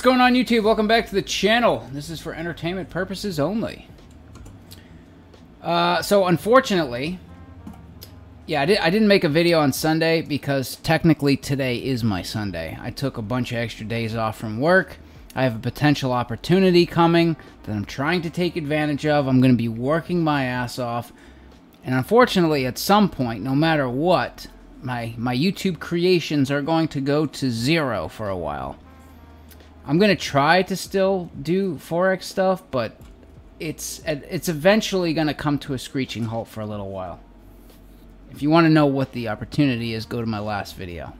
going on YouTube? Welcome back to the channel. This is for entertainment purposes only. So unfortunately, yeah, I didn't make a video on Sunday because technically today is my Sunday. I took a bunch of extra days off from work. I have a potential opportunity coming that I'm trying to take advantage of. I'm going to be working my ass off. And unfortunately, at some point, no matter what, my YouTube creations are going to go to zero for a while. I'm going to try to still do Forex stuff, but it's eventually going to come to a screeching halt for a little while. If you want to know what the opportunity is, go to my last video.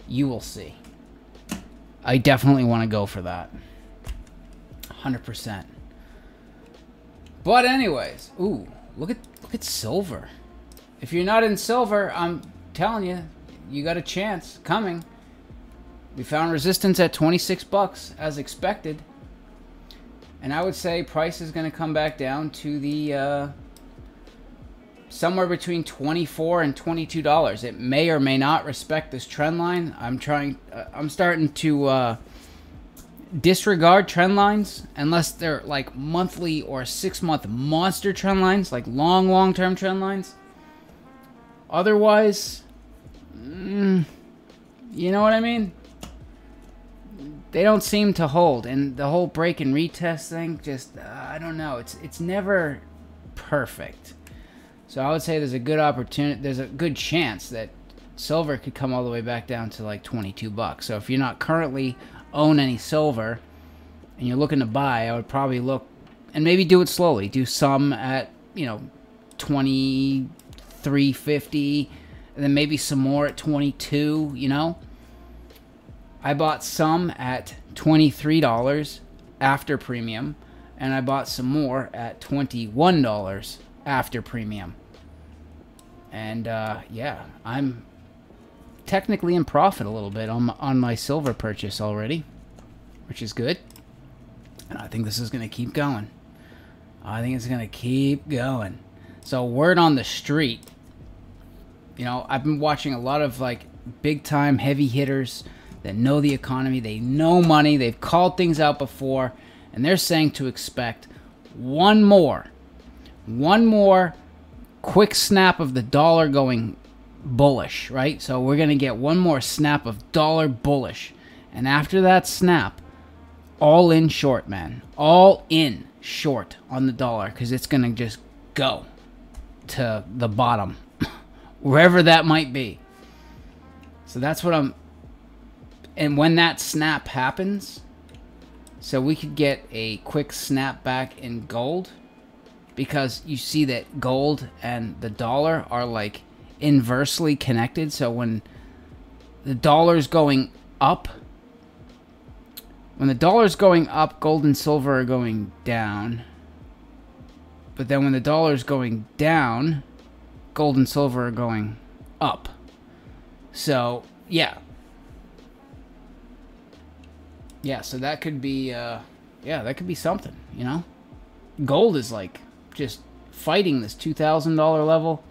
You will see. I definitely want to go for that. 100%. But anyways, ooh, look at silver. If you're not in silver, I'm telling you, you got a chance coming. We found resistance at 26 bucks as expected. And I would say price is going to come back down to the somewhere between $24 and $22. It may or may not respect this trend line. I'm starting to disregard trend lines unless they're like monthly or 6-month monster trend lines, like long-term trend lines. Otherwise, you know what I mean? They don't seem to hold, and the whole break and retest thing, just I don't know. It's never perfect. So I would say there's a good opportunity. There's a good chance that silver could come all the way back down to like 22 bucks. So if you're not currently own any silver and you're looking to buy, I would probably look and maybe do it slowly. Do some at 23.50, and then maybe some more at 22. I bought some at $23 after premium, and I bought some more at $21 after premium. And yeah, I'm technically in profit a little bit on my silver purchase already, which is good. And I think this is going to keep going. I think it's going to keep going. So word on the street, I've been watching a lot of like big time heavy hitters that know the economy, they know money, they've called things out before, and they're saying to expect one more quick snap of the dollar going bullish, right? So we're going to get one more snap of dollar bullish. And after that snap, all in short, man. All in short on the dollar, because it's going to just go to the bottom, wherever that might be. So that's what I'm... And when that snap happens, so we could get a quick snap back in gold, because you see that gold and the dollar are like inversely connected. So when the dollar's going up, gold and silver are going down. But then when the dollar's going down, gold and silver are going up. So yeah. Yeah, so that could be, yeah, that could be something, Gold is like just fighting this $2,000 level.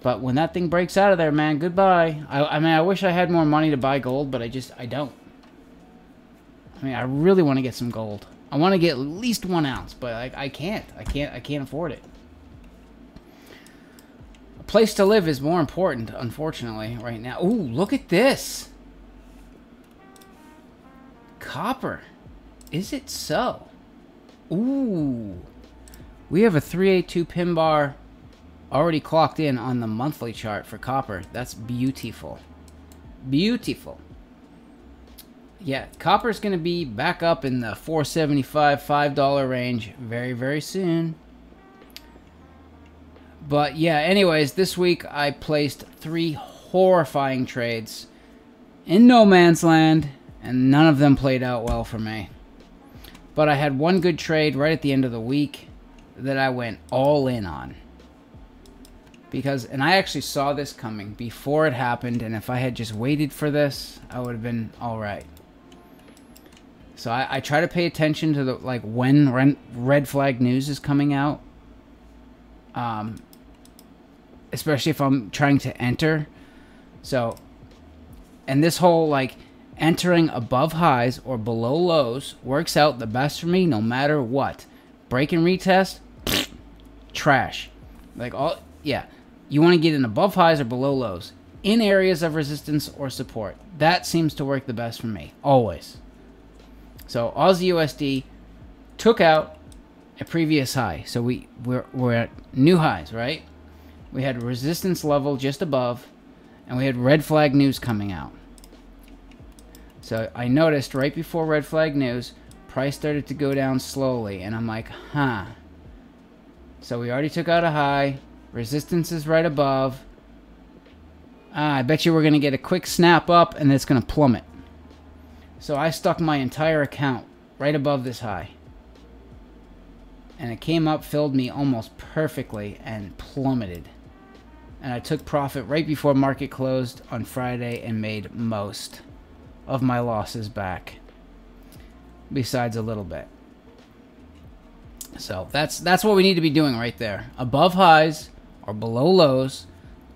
But when that thing breaks out of there, man, goodbye. I mean, I wish I had more money to buy gold, but I don't. I mean, I really want to get some gold. I want to get at least 1 ounce, but I can't. I can't afford it. A place to live is more important, unfortunately, right now. Ooh, look at this. Copper. Is it so? Ooh. We have a 382 pin bar already clocked in on the monthly chart for copper. That's beautiful. Beautiful. Yeah, copper's going to be back up in the $4.75, $5 range very, very soon. But yeah, anyways, this week I placed 3 horrifying trades in no man's land, and none of them played out well for me. But I had one good trade right at the end of the week that I went all in on. And I actually saw this coming before it happened, and if I had just waited for this, I would have been alright. So I try to pay attention to when red flag news is coming out. Especially if I'm trying to enter. So, and this whole Entering above highs or below lows works out the best for me no matter what. Break and retest, trash. Like yeah. You want to get in above highs or below lows in areas of resistance or support. That seems to work the best for me, always. So Aussie USD took out a previous high. So we're at new highs, right? We had resistance level just above, and we had red flag news coming out. So I noticed right before red flag news, price started to go down slowly, and I'm like, huh. So we already took out a high. Resistance is right above. I bet you we're going to get a quick snap up, and it's going to plummet. So I stuck my entire account right above this high. And it came up, filled me almost perfectly, and plummeted. And I took profit right before market closed on Friday and made most of my losses back, besides a little bit. So that's what we need to be doing right there. Above highs or below lows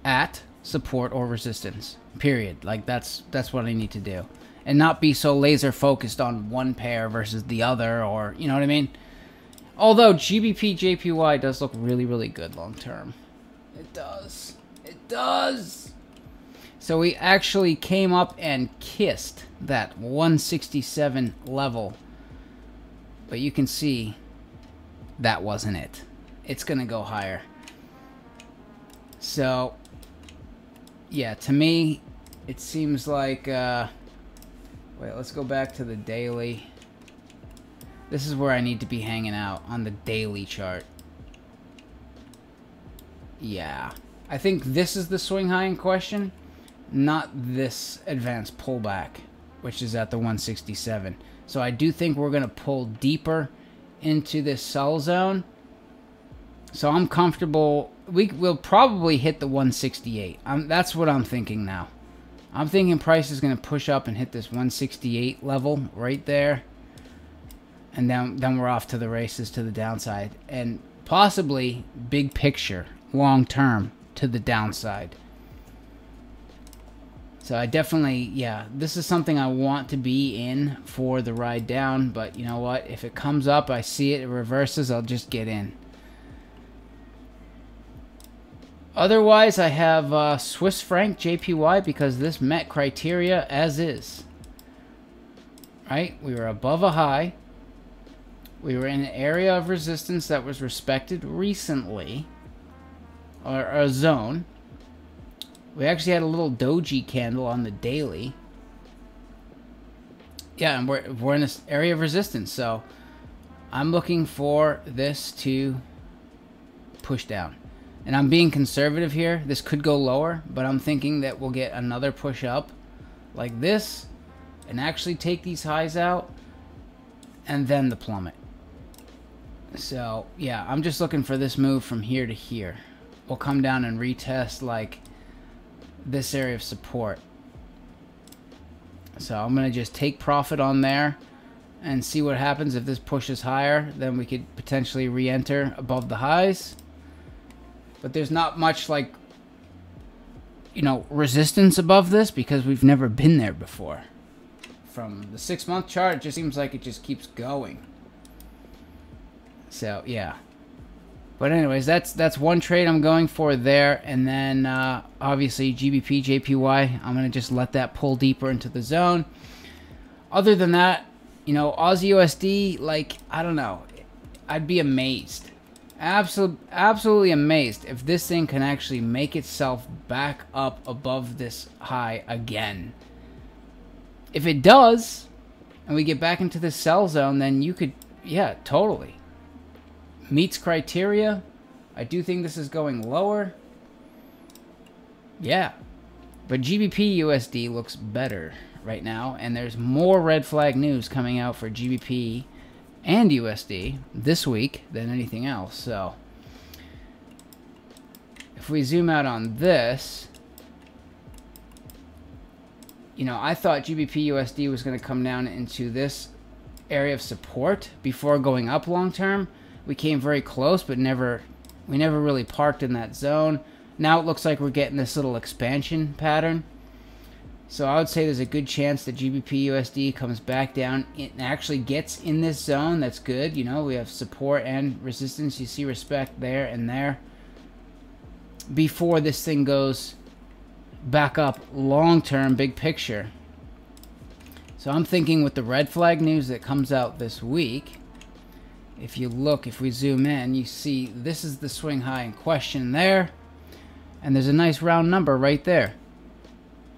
at support or resistance. Period. Like that's what I need to do. And not be so laser focused on one pair versus the other, or you know what I mean? Although GBP JPY does look really, really good long term. It does. It does. So we actually came up and kissed that 167 level. But you can see that wasn't it. It's going to go higher. So, yeah, to me, it seems like... wait, let's go back to the daily. This is where I need to be hanging out, on the daily chart. Yeah. I think this is the swing high in question, not this advanced pullback, which is at the 167. So I do think we're going to pull deeper into this sell zone. So I'm comfortable. We'll probably hit the 168. That's what I'm thinking now. I'm thinking price is going to push up and hit this 168 level right there. And then we're off to the races to the downside. And possibly, big picture, long term, to the downside. So I definitely, yeah, this is something I want to be in for the ride down. But you know what? If it comes up, I see it, it reverses, I'll just get in. Otherwise, I have Swiss franc JPY because this met criteria as is. Right? We were above a high. We were in an area of resistance that was respected recently. Or a zone. We actually had a little doji candle on the daily. Yeah, and we're in this area of resistance. So I'm looking for this to push down. And I'm being conservative here. This could go lower, but I'm thinking that we'll get another push up like this and actually take these highs out and then the plummet. So, yeah, I'm just looking for this move from here to here. We'll come down and retest like this area of support. So I'm going to just take profit on there and see what happens. If this pushes higher, then we could potentially re-enter above the highs. But there's not much, like, you know, resistance above this because we've never been there before. From the 6-month chart, it just seems like it just keeps going. So, yeah. But anyways, that's one trade I'm going for there. And then, obviously, GBP, JPY, I'm going to just let that pull deeper into the zone. Other than that, you know, Aussie USD, like, I don't know. I'd be amazed. Absolutely amazed if this thing can actually make itself back up above this high again. If it does, and we get back into the sell zone, then you could, yeah, totally. Meets criteria. I do think this is going lower. Yeah. But GBP USD looks better right now, and there's more red flag news coming out for GBP and USD this week than anything else. So if we zoom out on this, you know, I thought GBP USD was going to come down into this area of support before going up long term. We came very close, but we never really parked in that zone. Now it looks like we're getting this little expansion pattern. So I would say there's a good chance that GBP USD comes back down. It actually gets in this zone. That's good. You know, we have support and resistance. You see respect there and there. Before this thing goes back up long term, big picture. So I'm thinking with the red flag news that comes out this week, if you look, if we zoom in, you see this is the swing high in question there. And there's a nice round number right there.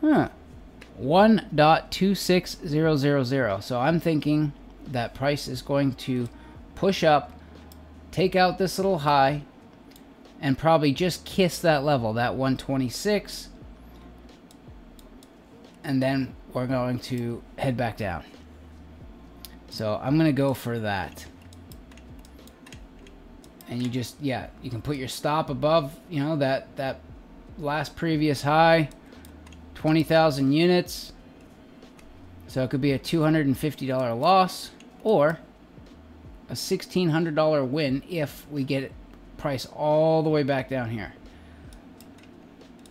1.26000. So I'm thinking that price is going to push up, take out this little high, and probably just kiss that level, that 126. And then we're going to head back down. So I'm going to go for that. And you just, yeah, you can put your stop above, you know, that last previous high, 20,000 units. So it could be a $250 loss or a $1,600 win if we get it price all the way back down here.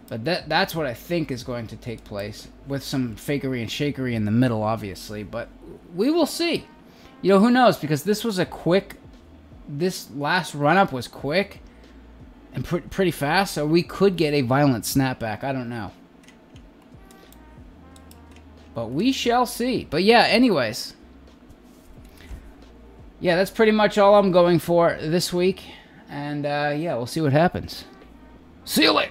But that's what I think is going to take place, with some fakery and shakery in the middle, obviously. But we will see. You know, who knows? Because this was a quick, this last run-up was quick and pretty fast, so we could get a violent snapback. I don't know. But we shall see. But yeah, anyways. Yeah, that's pretty much all I'm going for this week. And yeah, we'll see what happens. See you later.